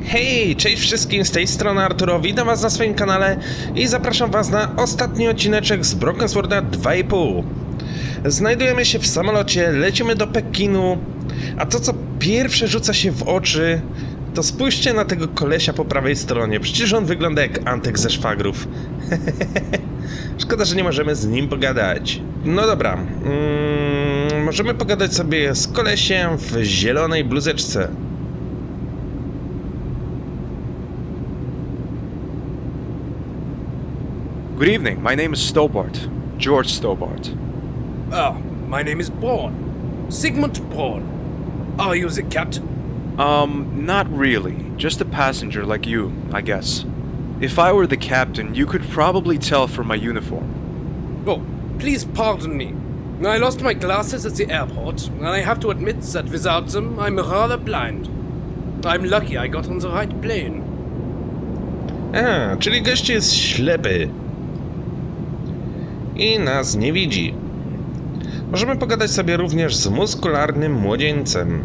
Hej, cześć wszystkim, z tej strony Arturo, witam was na swoim kanale i zapraszam was na ostatni odcineczek z Broken Sworda 2,5. Znajdujemy się w samolocie, lecimy do Pekinu, a to co pierwsze rzuca się w oczy, to spójrzcie na tego kolesia po prawej stronie, przecież on wygląda jak Antek ze szwagrów. Szkoda, że nie możemy z nim pogadać. No dobra, możemy pogadać sobie z kolesiem w zielonej bluzeczce. Good evening, my name is Stobart. George Stobart. Oh, my name is Braun. Sigmund Braun. Are you the captain? Not really. Just a passenger like you, I guess. If I were the captain, you could probably tell from my uniform. Oh, please pardon me. I lost my glasses at the airport, and I have to admit that without them, I'm rather blind. I'm lucky I got on the right plane. A, czyli gość jest ślepy. I nas nie widzi. Możemy pogadać sobie również z muskularnym młodzieńcem.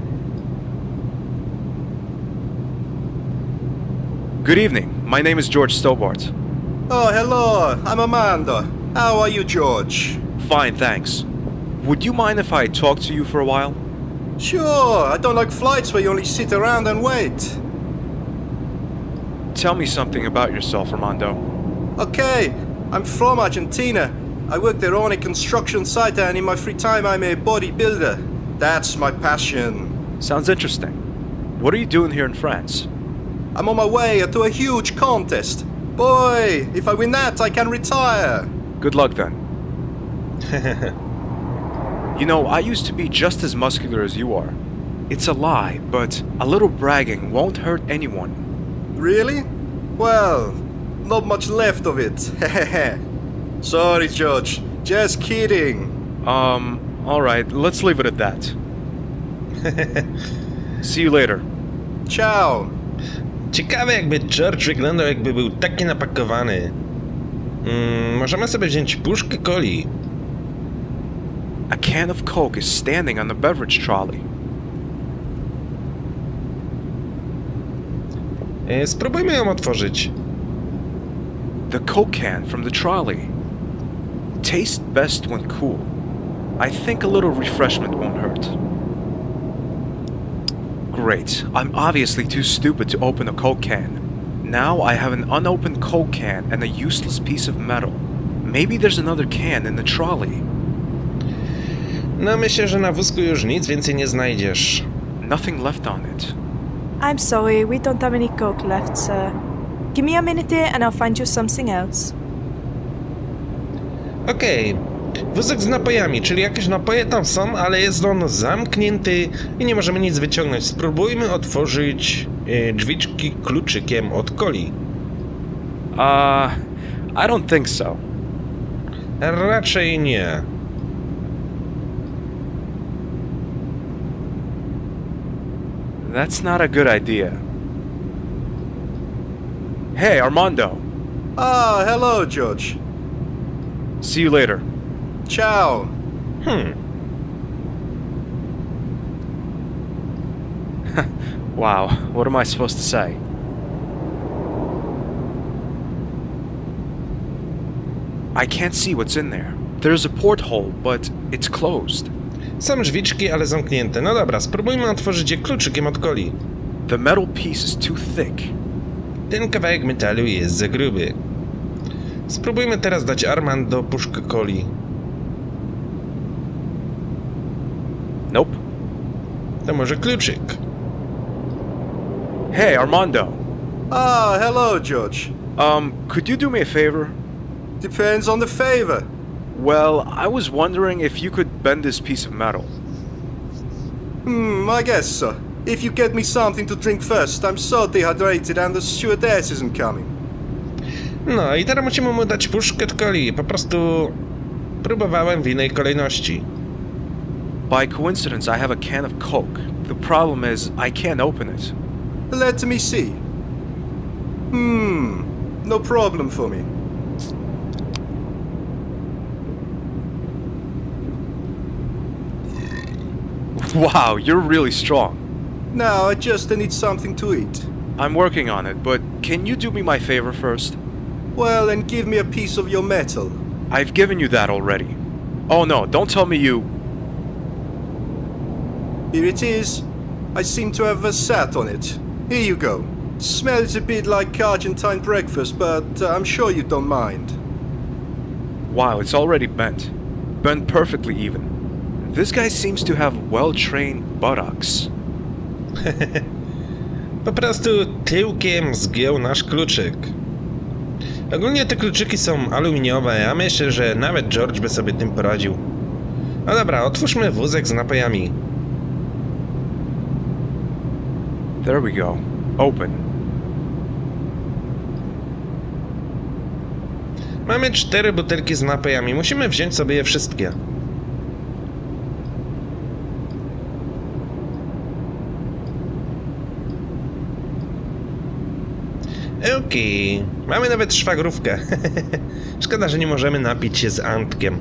Good evening, my name is George Stobart. Oh, hello, I'm Amanda. How are you, George? Fine, thanks. Would you mind if I talk to you for a while? Sure, I don't like flights where you only sit around and wait. Tell me something about yourself, Armando. Okay, I'm from Argentina. I work there on a construction site and in my free time I'm a bodybuilder. That's my passion. Sounds interesting. What are you doing here in France? I'm on my way to a huge contest. Boy, if I win that, I can retire. Good luck then. You know, I used to be just as muscular as you are. It's a lie, but a little bragging won't hurt anyone. Really? Well, not much left of it. Sorry, George. Just kidding. Alright, let's leave it at that. See you later. Ciao. Ciekawe, jakby George wyglądał, jakby był taki napakowany. Możemy sobie wziąć puszkę coli. A can of Coke is standing on the beverage trolley. Spróbujmy ją otworzyć. The Coke can from the trolley. Tastes best when cool. I think a little refreshment won't hurt. Great. I'm obviously too stupid to open a Coke can. Now I have an unopened Coke can and a useless piece of metal. Maybe there's another can in the trolley. No myślę, że na wózku już nic więcej nie znajdziesz. Nothing left on it. I'm sorry, we don't have any Coke left, sir. Give me a minute here and I'll find you something else. Okej. Wózek z napojami, czyli jakieś napoje tam są, ale jest on zamknięty i nie możemy nic wyciągnąć. Spróbujmy otworzyć drzwiczki kluczykiem od coli. I don't think so. Raczej nie. That's not a good idea. Hey, Armando. Ah, hello, George. See you later. Ciao. Wow, what am I supposed to say? I can't see what's in there. There's a porthole, but it's closed. Są drzwiczki, ale zamknięte. No dobra, spróbujmy otworzyć je kluczykiem od coli. The metal piece is too thick. Ten kawałek metalu jest za gruby. Spróbujmy teraz dać Armando puszkę coli. Nope. To może kluczyk. Hey, Armando. Ah, hello, George. Could you do me a favor? Depends on the favor. Well, I was wondering if you could bend this piece of metal. I guess so. If you get me something to drink first, I'm so dehydrated and the stewardess isn't coming. No i teraz musimy mu dać puszkę coli. Po prostu próbowałem w innej kolejności. By coincidence, I have a can of Coke. The problem is, I can't open it. Let me see. No problem for me. Wow, you're really strong. Now I just need something to eat. I'm working on it, but can you do me my favor first? Well, then give me a piece of your metal. I've given you that already. Oh no, don't tell me you... Here it is. I seem to have sat on it. Here you go. Smells a bit like Argentine breakfast, but I'm sure you don't mind. Wow, it's already bent. Bent perfectly even. This guy seems to have well-trained buttocks. Po prostu tyłkiem zgiął nasz kluczyk. Ogólnie te kluczyki są aluminiowe, a myślę, że nawet George by sobie tym poradził. No dobra, otwórzmy wózek z napojami. There we go. Open. Mamy 4 butelki z napojami, musimy wziąć sobie je wszystkie. Okej, mamy nawet szwagrówkę. Szkoda, że nie możemy napić się z Antkiem.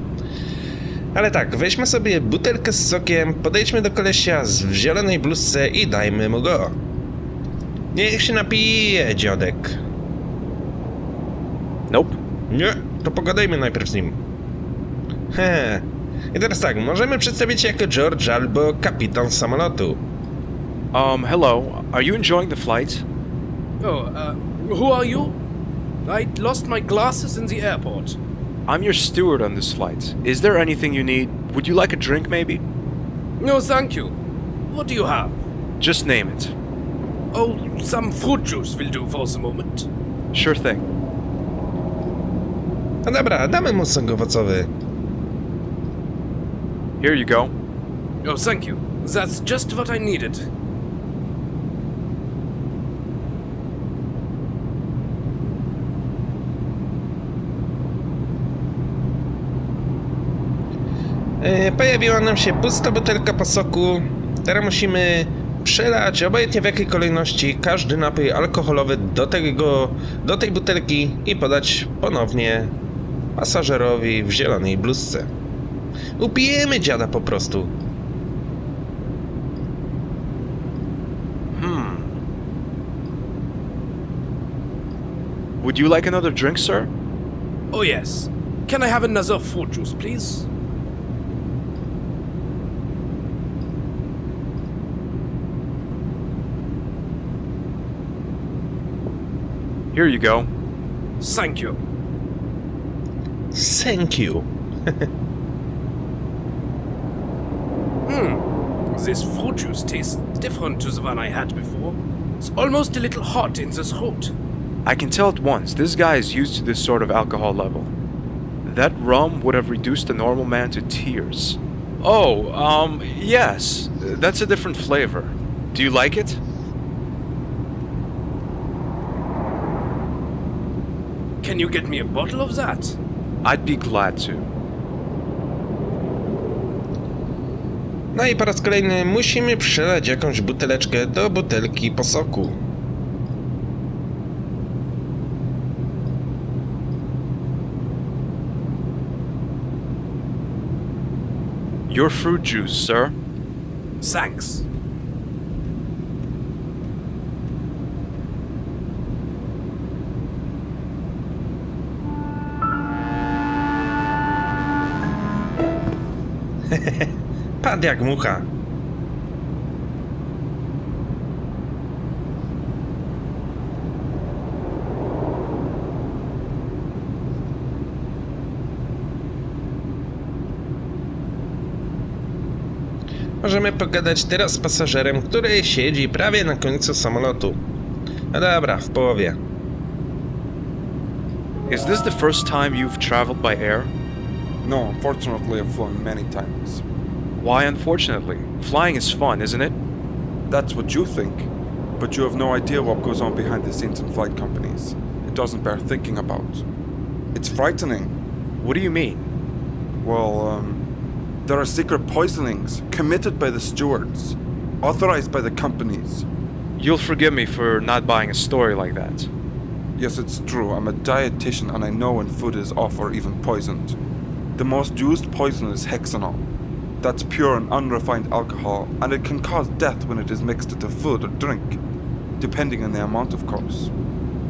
Ale tak, weźmy sobie butelkę z sokiem, podejdźmy do kolesia w zielonej bluzce i dajmy mu go. Niech się napije, dziadek. Nope. Nie, to pogadajmy najpierw z nim. I teraz tak, możemy przedstawić się jako George albo kapitan samolotu. Hello. Are you enjoying the flight? Who are you? I lost my glasses in the airport. I'm your steward on this flight. Is there anything you need? Would you like a drink, maybe? No, thank you. What do you have? Just name it. Oh, some fruit juice will do for the moment. Sure thing. No dobra, damy mu sok owocowy. Here you go. Oh, thank you. That's just what I needed. Pojawiła nam się pusta butelka po soku. Teraz musimy przelać, obojętnie w jakiej kolejności, każdy napój alkoholowy do tej butelki i podać ponownie pasażerowi w zielonej bluzce. Upijemy dziada po prostu. Would you like another drink, sir? Oh, yes. Can I have another fruit juice, please? Here you go. Thank you. Thank you. This fruit juice tastes different to the one I had before. It's almost a little hot in the throat. I can tell at once, this guy is used to this sort of alcohol level. That rum would have reduced a normal man to tears. Oh, yes. That's a different flavor. Do you like it? Can you get me a bottle of that? I'd be glad to. No i po raz kolejny musimy przelać jakąś buteleczkę do butelki po soku. Your fruit juice, sir. Thanks. Padł jak mucha. Możemy pogadać teraz z pasażerem, który siedzi prawie na końcu samolotu. No dobra, w połowie. Is this the first time you've traveled by air? No, unfortunately I've flown many times. Why unfortunately? Flying is fun, isn't it? That's what you think, but you have no idea what goes on behind the scenes in flight companies. It doesn't bear thinking about. It's frightening. What do you mean? Well, there are secret poisonings committed by the stewards, authorized by the companies. You'll forgive me for not buying a story like that. Yes, it's true, I'm a dietitian and I know when food is off or even poisoned. The most used poison is hexanol. That's pure and unrefined alcohol, and it can cause death when it is mixed into food or drink. depending on the amount, of course.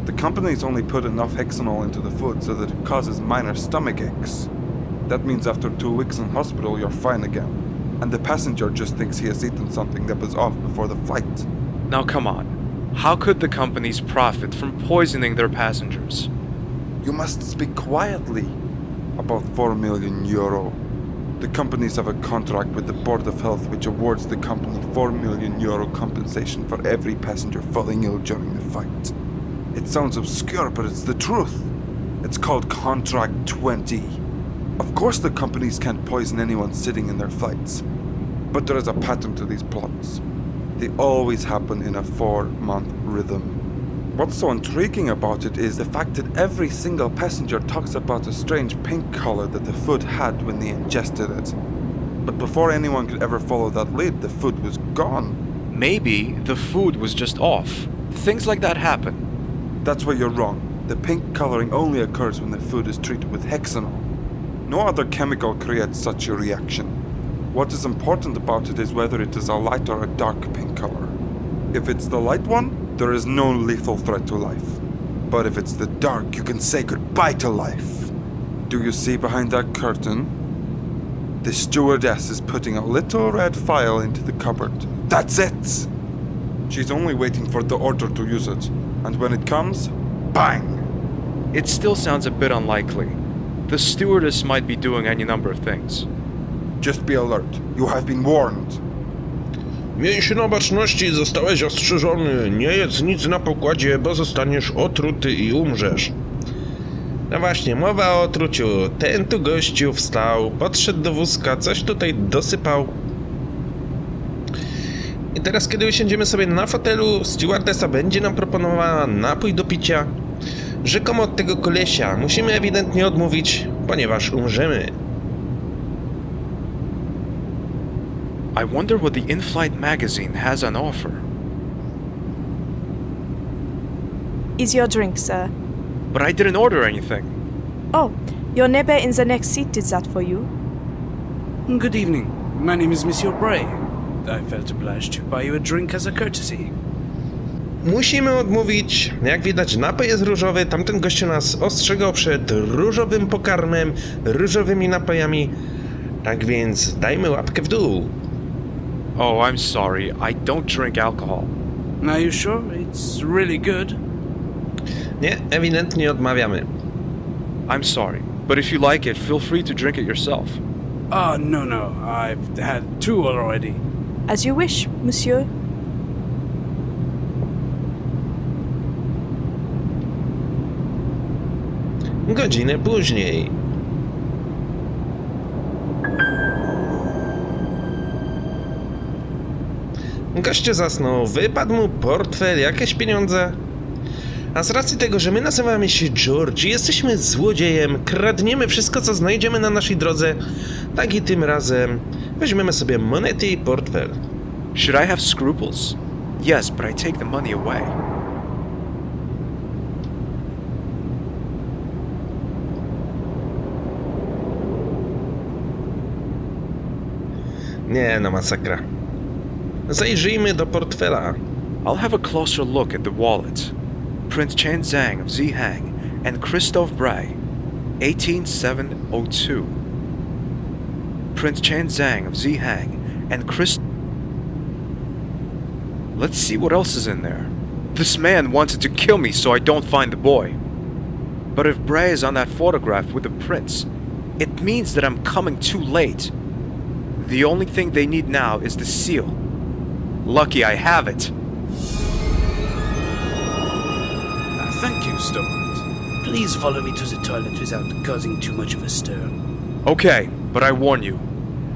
The companies only put enough hexanol into the food so that it causes minor stomach aches. That means after 2 weeks in hospital, you're fine again. And the passenger just thinks he has eaten something that was off before the flight. Now come on. How could the companies profit from poisoning their passengers? You must speak quietly. About 4 million euro. The companies have a contract with the Board of Health which awards the company 4 million euro compensation for every passenger falling ill during the flight. It sounds obscure, but it's the truth. It's called Contract 20. Of course the companies can't poison anyone sitting in their flights. But there is a pattern to these plots. They always happen in a 4-month rhythm. What's so intriguing about it is the fact that every single passenger talks about the strange pink color that the food had when they ingested it. But before anyone could ever follow that lead, the food was gone. Maybe the food was just off. Things like that happen. That's where you're wrong. The pink coloring only occurs when the food is treated with hexanol. No other chemical creates such a reaction. What is important about it is whether it is a light or a dark pink color. If it's the light one, there is no lethal threat to life. But if it's the dark, you can say goodbye to life. Do you see behind that curtain? The stewardess is putting a little red file into the cupboard. That's it! She's only waiting for the order to use it. And when it comes, bang! It still sounds a bit unlikely. The stewardess might be doing any number of things. Just be alert. You have been warned. Miej na baczności, zostałeś ostrzeżony. Nie jedz nic na pokładzie, bo zostaniesz otruty i umrzesz. No właśnie, mowa o otruciu. Ten tu gościu wstał, podszedł do wózka, coś tutaj dosypał. I teraz, kiedy usiądziemy sobie na fotelu, stewardessa będzie nam proponowała napój do picia. Rzekomo od tego kolesia musimy ewidentnie odmówić, ponieważ umrzemy. I wonder what the in-flight magazine has on offer. Is your drink, sir? But I didn't order anything. Oh, your neighbor in the next seat did that for you. Good evening. My name is Monsieur Bray. I felt obliged to buy you a drink as a courtesy. Musimy odmówić. Jak widać, napój jest różowy. Tamten gościu nas ostrzegał przed różowym pokarmem, różowymi napojami. Tak więc dajmy łapkę w dół. Oh, I'm sorry. I don't drink alcohol. Are you sure? It's really good. Nie, ewidentnie odmawiamy. I'm sorry. But if you like it, feel free to drink it yourself. Oh, no. I've had 2 already. As you wish, monsieur. Godzinę później. Gościu zasnął, wypadł mu portfel, jakieś pieniądze. A z racji tego, że my nazywamy się George i jesteśmy złodziejem, kradniemy wszystko, co znajdziemy na naszej drodze, tak i tym razem weźmiemy sobie monety i portfel. Should I have scruples? Yes, but I take the money away. Nie no, masakra. Zajrzyjmy do portfela. I'll have a closer look at the wallet. Prince Chen Zhang of Zihang and Christophe Bray, 18702. Prince Chen Zhang of Zihang and Let's see what else is in there. This man wanted to kill me so I don't find the boy. But if Bray is on that photograph with the prince, it means that I'm coming too late. The only thing they need now is the seal. Lucky I have it. Thank you, Steward. Please follow me to the toilet without causing too much of a stir. Okay, but I warn you,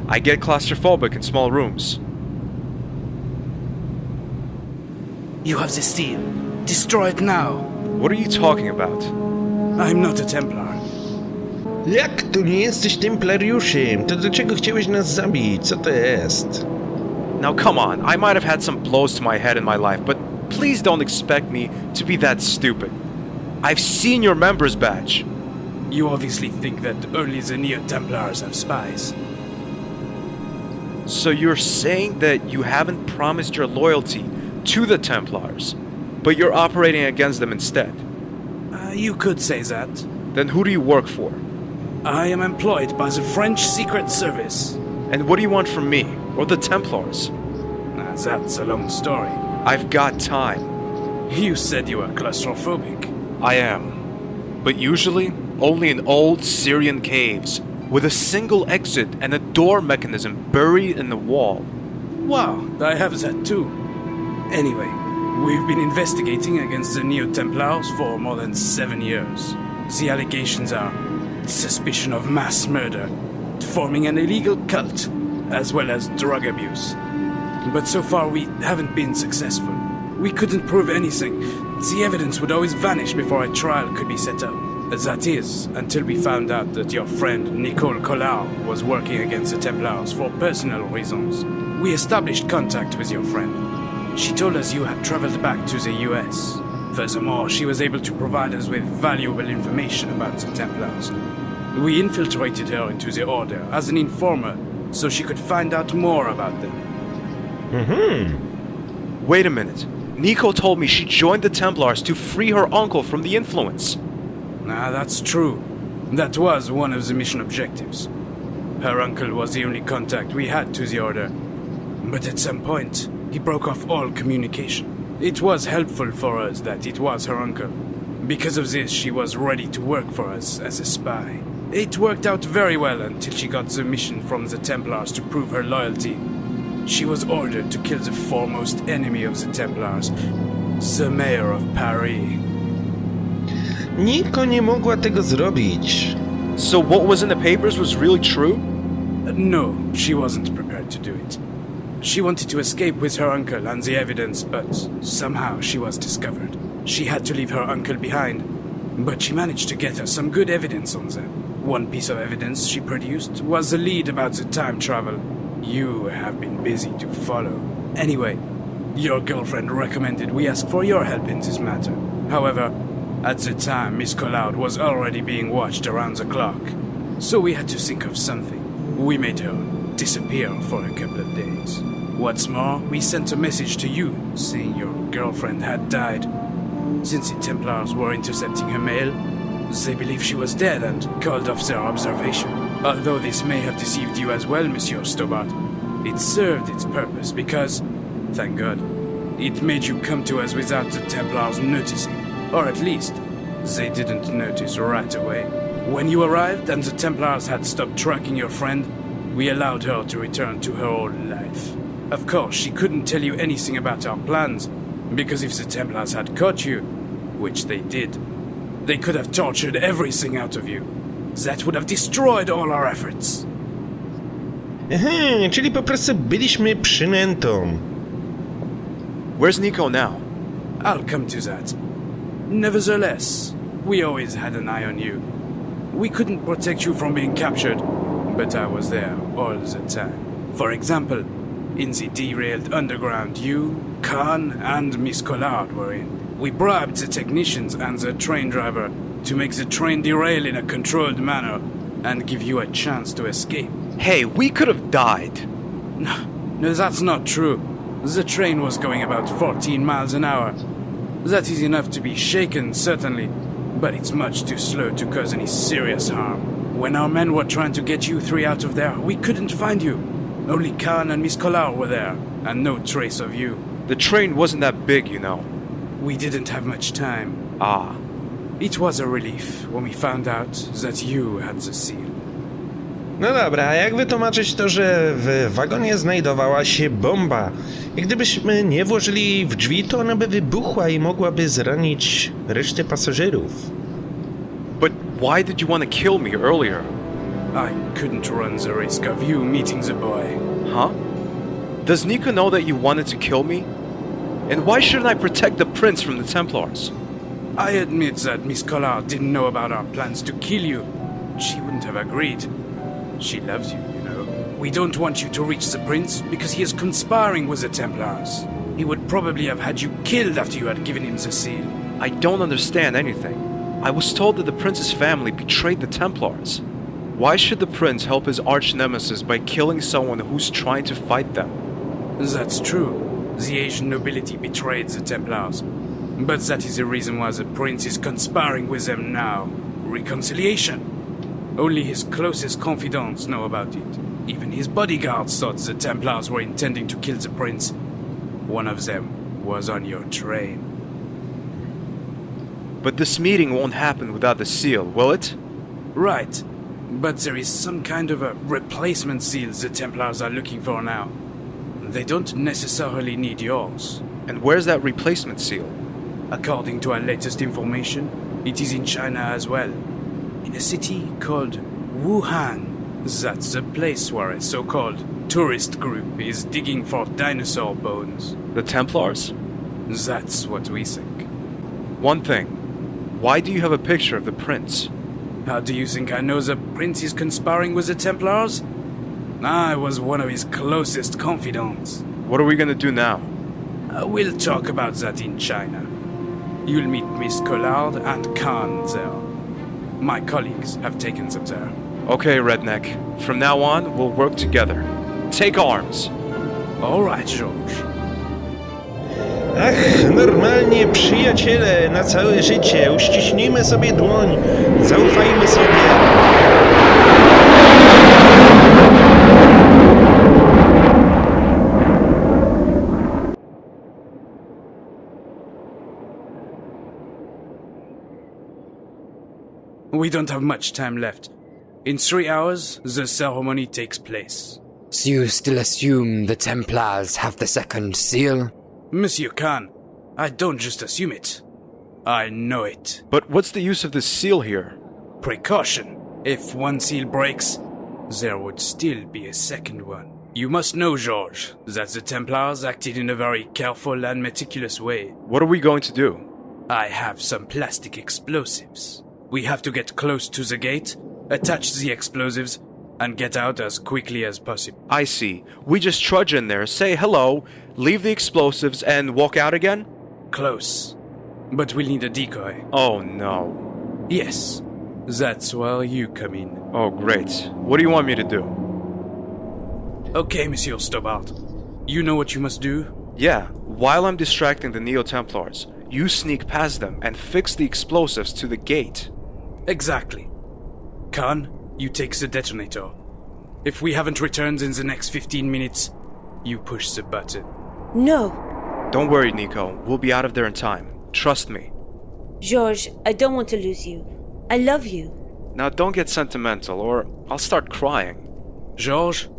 I get claustrophobic in small rooms. You have the steel. Destroy it now. What are you talking about? I'm not a Templar. Jak tu nie jesteś Templariuszem? To dlaczego chciałeś nas zabić? Co to jest? Now come on, I might have had some blows to my head in my life, but please don't expect me to be that stupid. I've seen your member's badge. You obviously think that only the Neotemplariusze have spies. So you're saying that you haven't promised your loyalty to the Templars, but you're operating against them instead. You could say that. Then who do you work for? I am employed by the French Secret Service. And what do you want from me, or the Templars? That's a long story. I've got time. You said you were claustrophobic. I am. But usually, only in old Syrian caves, with a single exit and a door mechanism buried in the wall. Wow, I have that too. Anyway, we've been investigating against the Neotemplariusze for more than 7 years. The allegations are suspicion of mass murder, forming an illegal cult, as well as drug abuse. But so far we haven't been successful. We couldn't prove anything. The evidence would always vanish before a trial could be set up. That is, until we found out that your friend Nicole Collard was working against the Templars for personal reasons. We established contact with your friend. She told us you had traveled back to the US. Furthermore, she was able to provide us with valuable information about the Templars. We infiltrated her into the Order as an informer, so she could find out more about them. Wait a minute. Nico told me she joined the Templars to free her uncle from the influence. That's true. That was one of the mission objectives. Her uncle was the only contact we had to the Order. But at some point, he broke off all communication. It was helpful for us that it was her uncle. Because of this, she was ready to work for us as a spy. It worked out very well until she got the mission from the Templars to prove her loyalty. She was ordered to kill the foremost enemy of the Templars, the mayor of Paris. Nico nie mogła tego zrobić. So what was in the papers was really true? No, she wasn't prepared to do it. She wanted to escape with her uncle and the evidence, but somehow she was discovered. She had to leave her uncle behind, but she managed to get us some good evidence on them. One piece of evidence she produced was a lead about the time travel. You have been busy to follow. Anyway, your girlfriend recommended we ask for your help in this matter. However, at the time, Miss Collard was already being watched around the clock. So we had to think of something. We made her disappear for a couple of days. What's more, we sent a message to you saying your girlfriend had died. Since the Templars were intercepting her mail, they believed she was dead and called off their observation. Although this may have deceived you as well, Monsieur Stobart, it served its purpose because, thank God, it made you come to us without the Templars noticing. Or at least, they didn't notice right away. When you arrived and the Templars had stopped tracking your friend, we allowed her to return to her old life. Of course, she couldn't tell you anything about our plans, because if the Templars had caught you, which they did, they could have tortured everything out of you. That would have destroyed all our efforts. Czyli po prostu byliśmy przynętą. Where's Nico now? I'll come to that. Nevertheless, we always had an eye on you. We couldn't protect you from being captured, but I was there all the time. For example, in the derailed underground you, Khan, and Miss Collard were in. We bribed the technicians and the train driver to make the train derail in a controlled manner and give you a chance to escape. Hey, we could have died. No, that's not true. The train was going about 14 miles an hour. That is enough to be shaken, certainly, but it's much too slow to cause any serious harm. When our men were trying to get you three out of there, we couldn't find you. Only Khan and Miss Collard were there, and no trace of you. The train wasn't that big, you know. We didn't have much time. Ah. It was a relief when we found out that you had the seal. No dobra, a jak wytłumaczyć to, że w wagonie znajdowała się bomba? I gdybyśmy nie włożyli w drzwi, to ona by wybuchła i mogłaby zranić resztę pasażerów. But why did you want to kill me earlier? I couldn't run the risk of you meeting the boy. Huh? Does Nico know that you wanted to kill me? And why shouldn't I protect the prince from the Templars? I admit that Miss Collard didn't know about our plans to kill you. She wouldn't have agreed. She loves you, you know. We don't want you to reach the prince because he is conspiring with the Templars. He would probably have had you killed after you had given him the seal. I don't understand anything. I was told that the prince's family betrayed the Templars. Why should the prince help his arch-nemesis by killing someone who's trying to fight them? That's true. The Asian nobility betrayed the Templars. But that is the reason why the prince is conspiring with them now. Reconciliation. Only his closest confidants know about it. Even his bodyguards thought the Templars were intending to kill the prince. One of them was on your train. But this meeting won't happen without the seal, will it? Right. But there is some kind of a replacement seal the Templars are looking for now. They don't necessarily need yours. And where's that replacement seal? According to our latest information, it is in China as well. In a city called Wuhan. That's the place where a so-called tourist group is digging for dinosaur bones. The Templars? That's what we think. One thing. Why do you have a picture of the prince? How do you think I know the prince is conspiring with the Templars? I was one of his closest confidants. What are we gonna do now? We'll talk about that in China. You'll meet Miss Collard and Khan there. My colleagues have taken them there. Okay, Redneck. From now on, we'll work together. Take arms! All right, George. Ach, normalnie przyjaciele na całe życie. Uściśnijmy sobie dłoń. Zaufajmy sobie. We don't have much time left. In 3 hours, the ceremony takes place. So you still assume the Templars have the second seal? Monsieur Khan, I don't just assume it. I know it. But what's the use of this seal here? Precaution. If one seal breaks, there would still be a second one. You must know, George, that the Templars acted in a very careful and meticulous way. What are we going to do? I have some plastic explosives. We have to get close to the gate, attach the explosives, and get out as quickly as possible. I see. We just trudge in there, say hello, leave the explosives, and walk out again? Close. But we'll need a decoy. Oh no. Yes. That's where you come in. Oh great. What do you want me to do? Okay, Monsieur Stobart. You know what you must do? Yeah, while I'm distracting the Neotemplars, you sneak past them and fix the explosives to the gate. Exactly. Khan, you take the detonator. If we haven't returned in the next 15 minutes, you push the button. No. Don't worry, Nico. We'll be out of there in time. Trust me. George, I don't want to lose you. I love you. Now don't get sentimental or I'll start crying. George,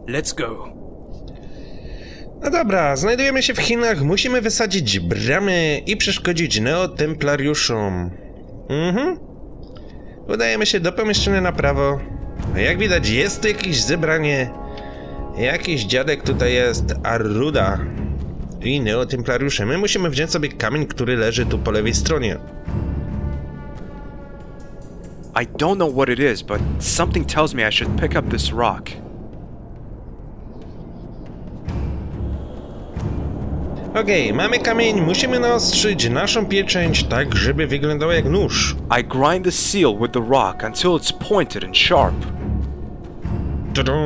let's go. No dobra, znajdujemy się w Chinach, musimy wysadzić bramy i przeszkodzić neotemplariuszom. Udajemy się do pomieszczenia na prawo. Jak widać, jest tu jakieś zebranie. Jakiś dziadek tutaj jest, Arruda i neotemplariusze. My musimy wziąć sobie kamień, który leży tu po lewej stronie. I don't know what it is, but something tells me I should pick up this rock. Okej, mamy kamień, musimy naostrzyć naszą pieczęć tak, żeby wyglądała jak nóż. I grind the seal with the rock until it's pointed and sharp. Tudum.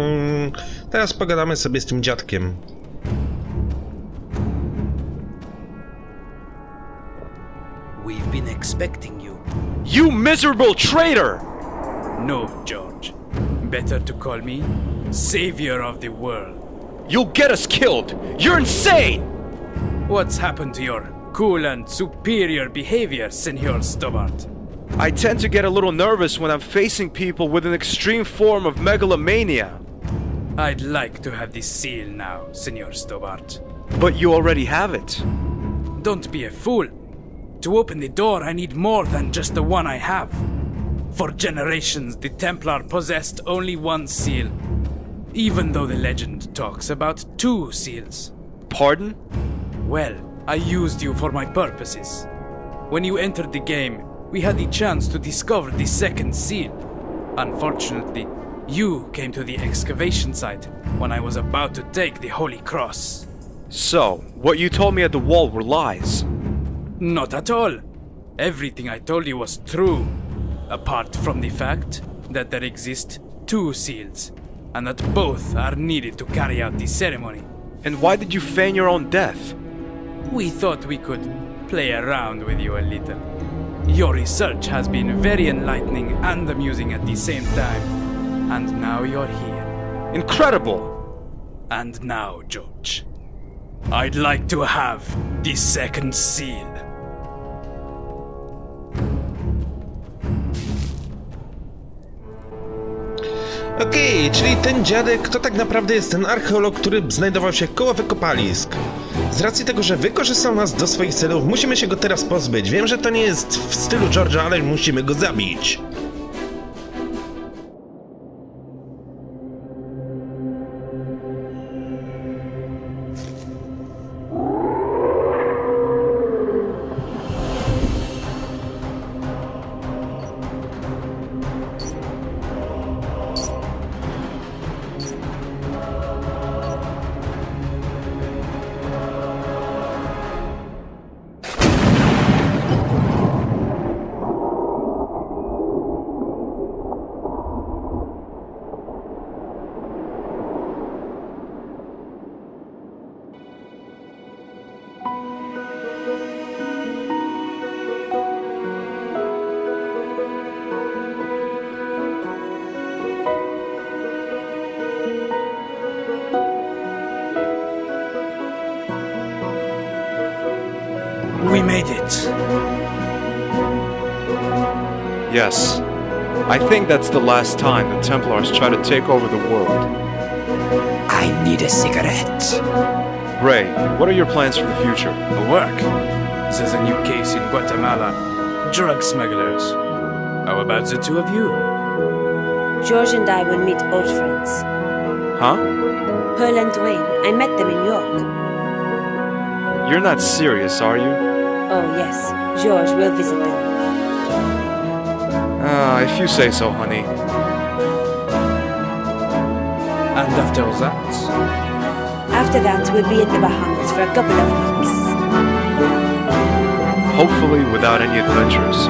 Teraz pogadamy sobie z tym dziadkiem. We've been expecting you. You miserable traitor! No, George. Better to call me Savior of the World. You'll get us killed! You're insane! What's happened to your cool and superior behavior, Senor Stobart? I tend to get a little nervous when I'm facing people with an extreme form of megalomania. I'd like to have this seal now, Senor Stobart. But you already have it. Don't be a fool. To open the door, I need more than just the one I have. For generations, the Templar possessed only one seal, even though the legend talks about 2 seals. Pardon? Well, I used you for my purposes. When you entered the game, we had the chance to discover the second seal. Unfortunately, you came to the excavation site when I was about to take the Holy Cross. So, what you told me at the wall were lies. Not at all. Everything I told you was true, apart from the fact that there exist 2 seals, and that both are needed to carry out the ceremony. And why did you feign your own death? We thought we could play around with you a little. Your research has been very enlightening and amusing at the same time. And now you're here. Incredible! And now, George, I'd like to have the second seal. Okej, czyli ten dziadek to tak naprawdę jest ten archeolog, który znajdował się koło wykopalisk. Z racji tego, że wykorzystał nas do swoich celów, musimy się go teraz pozbyć. Wiem, że to nie jest w stylu George'a, ale musimy go zabić. We made it. Yes. I think that's the last time the Templars try to take over the world. I need a cigarette. Ray, what are your plans for the future? Work. There's a new case in Guatemala. Drug smugglers. How about the two of you? George and I will meet old friends. Huh? Pearl and Dwayne. I met them in York. You're not serious, are you? Oh, yes. George will visit them. If you say so, honey. And after that? After that, we'll be in the Bahamas for a couple of weeks. Hopefully without any adventures.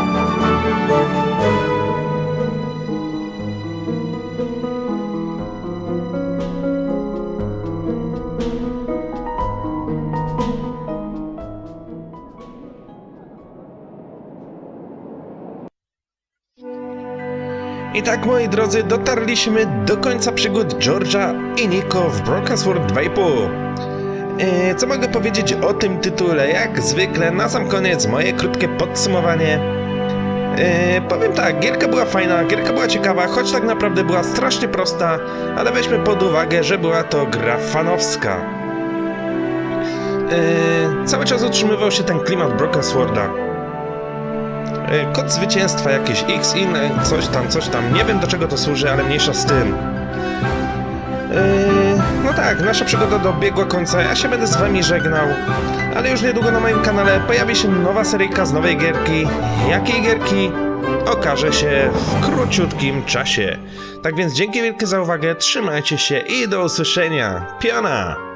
I tak, moi drodzy, dotarliśmy do końca przygód George'a i Nico w Broken Sword 2,5. Co mogę powiedzieć o tym tytule? Jak zwykle, na sam koniec moje krótkie podsumowanie. Powiem tak, gierka była fajna, gierka była ciekawa, choć tak naprawdę była strasznie prosta, ale weźmy pod uwagę, że była to gra fanowska. Cały czas utrzymywał się ten klimat Broken Sworda. Kod zwycięstwa, jakieś X, inne, coś tam, nie wiem do czego to służy, ale mniejsza z tym. No tak, nasza przygoda dobiegła końca, ja się będę z wami żegnał, ale już niedługo na moim kanale pojawi się nowa seryjka z nowej gierki. Jakiej gierki? Okaże się w króciutkim czasie. Tak więc dzięki wielkie za uwagę, trzymajcie się i do usłyszenia. Piona!